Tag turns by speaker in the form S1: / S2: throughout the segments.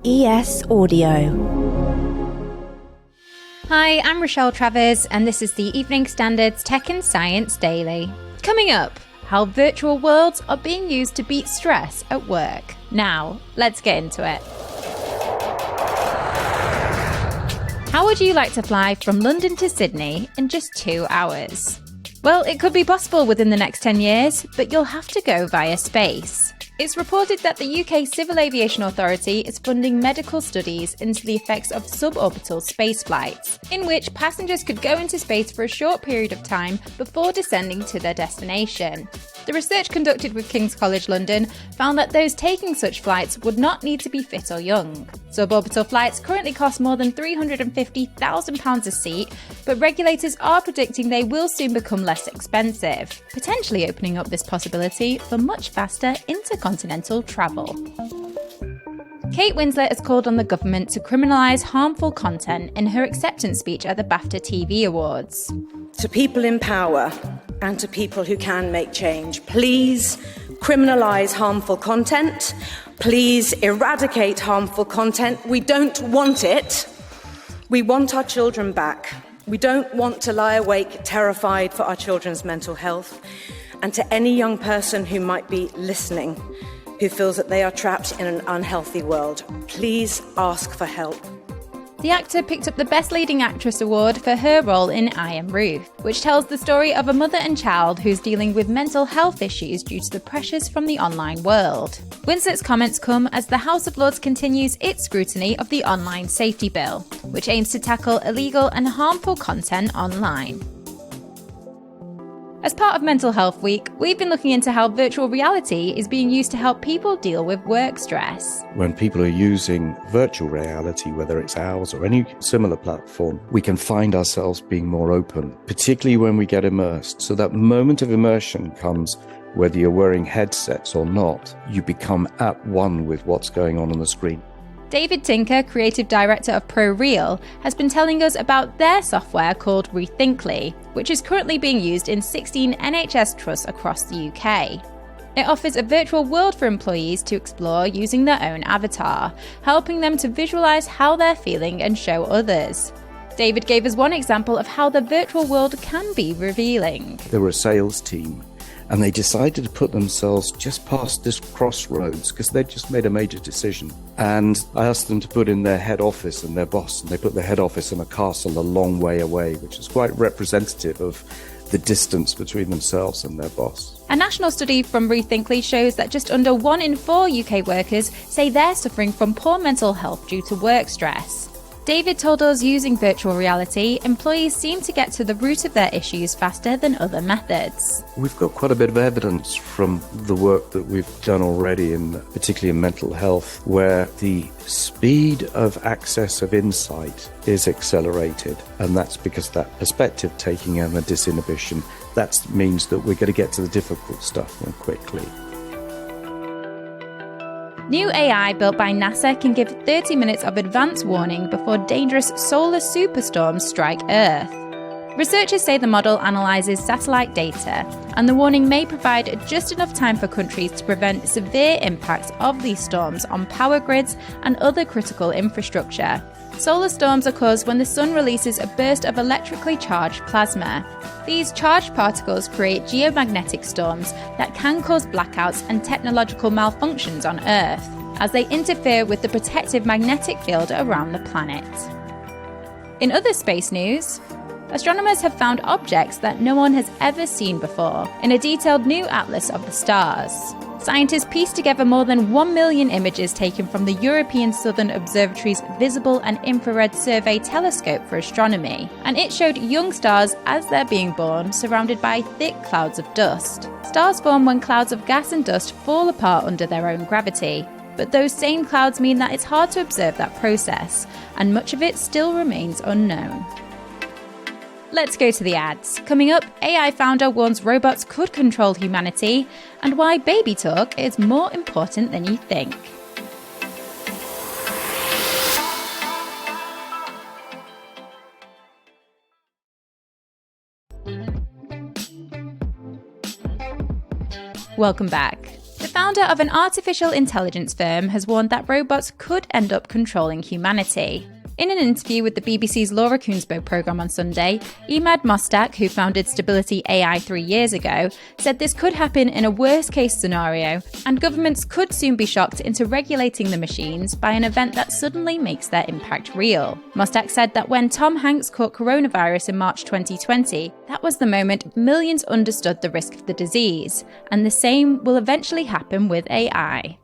S1: ES Audio.
S2: Hi, I'm Rochelle Travers, and this is the Evening Standard's Tech and Science Daily. Coming up, how virtual worlds are being used to beat stress at work. Now, let's get into it. How would you like to fly from London to Sydney in just 2 hours? Well, it could be possible within the next 10 years, but you'll have to go via space. It's reported that the UK Civil Aviation Authority is funding medical studies into the effects of suborbital space flights, in which passengers could go into space for a short period of time before descending to their destination. The research conducted with King's College London found that those taking such flights would not need to be fit or young. Suborbital flights currently cost more than £350,000 a seat, but regulators are predicting they will soon become less expensive, potentially opening up this possibility for much faster intercontinental travel. Kate Winslet has called on the government to criminalise harmful content in her acceptance speech at the Bafta TV Awards.
S3: To people in power and to people who can make change, please criminalise harmful content. Please eradicate harmful content. We don't want it. We want our children back. We don't want to lie awake terrified for our children's mental health. And to any young person who might be listening, who feels that they are trapped in an unhealthy world, please ask for help.
S2: The actor picked up the Best Leading Actress award for her role in I Am Ruth, which tells the story of a mother and child who's dealing with mental health issues due to the pressures from the online world. Winslet's comments come as the House of Lords continues its scrutiny of the Online Safety Bill, which aims to tackle illegal and harmful content online. As part of Mental Health Week, we've been looking into how virtual reality is being used to help people deal with work stress.
S4: When people are using virtual reality, whether it's ours or any similar platform, we can find ourselves being more open, particularly when we get immersed. So that moment of immersion comes whether you're wearing headsets or not. You become at one with what's going on the screen.
S2: David Tinker, creative director of ProReal, has been telling us about their software called Rethinkly, which is currently being used in 16 NHS trusts across the UK. It offers a virtual world for employees to explore using their own avatar, helping them to visualise how they're feeling and show others. David gave us one example of how the virtual world can be revealing.
S4: There were a sales team, and they decided to put themselves just past this crossroads because they'd just made a major decision. And I asked them to put in their head office and their boss, and they put their head office in a castle a long way away, which is quite representative of the distance between themselves and their boss.
S2: A national study from Rethinkly shows that just under 1 in 4 UK workers say they're suffering from poor mental health due to work stress. David told us using virtual reality, employees seem to get to the root of their issues faster than other methods.
S4: We've got quite a bit of evidence from the work that we've done already, particularly in mental health, where the speed of access of insight is accelerated. And that's because that perspective taking and the disinhibition, that means that we're going to get to the difficult stuff more quickly.
S2: New AI built by NASA can give 30 minutes of advance warning before dangerous solar superstorms strike Earth. Researchers say the model analyses satellite data, and the warning may provide just enough time for countries to prevent severe impacts of these storms on power grids and other critical infrastructure. Solar storms are caused when the sun releases a burst of electrically charged plasma. These charged particles create geomagnetic storms that can cause blackouts and technological malfunctions on Earth, as they interfere with the protective magnetic field around the planet. In other space news, astronomers have found objects that no one has ever seen before in a detailed new atlas of the stars. Scientists pieced together more than 1 million images taken from the European Southern Observatory's Visible and Infrared Survey Telescope for Astronomy, and it showed young stars as they're being born, surrounded by thick clouds of dust. Stars form when clouds of gas and dust fall apart under their own gravity, but those same clouds mean that it's hard to observe that process, and much of it still remains unknown. Let's go to the ads. Coming up, AI founder warns robots could control humanity, and why baby talk is more important than you think. Welcome back. The The founder of an artificial intelligence firm has warned that robots could end up controlling humanity. In an interview with the BBC's Laura Kuenssbo programme on Sunday, Emad Mostak, who founded Stability AI 3 years ago, said this could happen in a worst-case scenario, and governments could soon be shocked into regulating the machines by an event that suddenly makes their impact real. Mostak said that when Tom Hanks caught coronavirus in March 2020, that was the moment millions understood the risk of the disease, and the same will eventually happen with AI.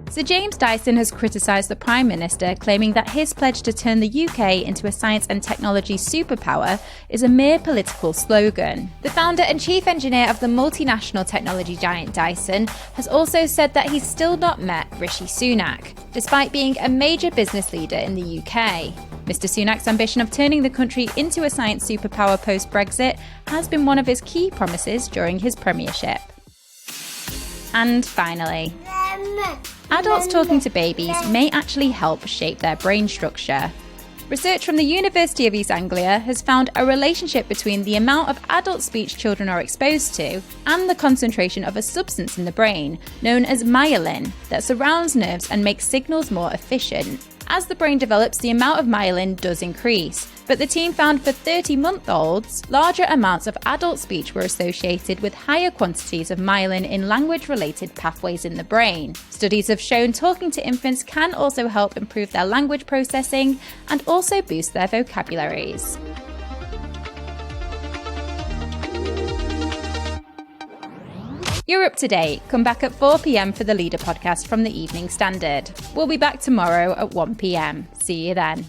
S2: Sir James Dyson has criticised the Prime Minister, claiming that his pledge to turn the UK into a science and technology superpower is a mere political slogan. The founder and chief engineer of the multinational technology giant Dyson has also said that he's still not met Rishi Sunak, despite being a major business leader in the UK. Mr. Sunak's ambition of turning the country into a science superpower post-Brexit has been one of his key promises during his premiership. And finally, adults talking to babies may actually help shape their brain structure. Research from the University of East Anglia has found a relationship between the amount of adult speech children are exposed to and the concentration of a substance in the brain, known as myelin, that surrounds nerves and makes signals more efficient. As the brain develops, the amount of myelin does increase, but the team found for 30-month-olds, larger amounts of adult speech were associated with higher quantities of myelin in language-related pathways in the brain. Studies have shown talking to infants can also help improve their language processing and also boost their vocabularies. You're up to date. Come back at 4 p.m. for the Leader podcast from the Evening Standard. We'll be back tomorrow at 1 p.m. See you then.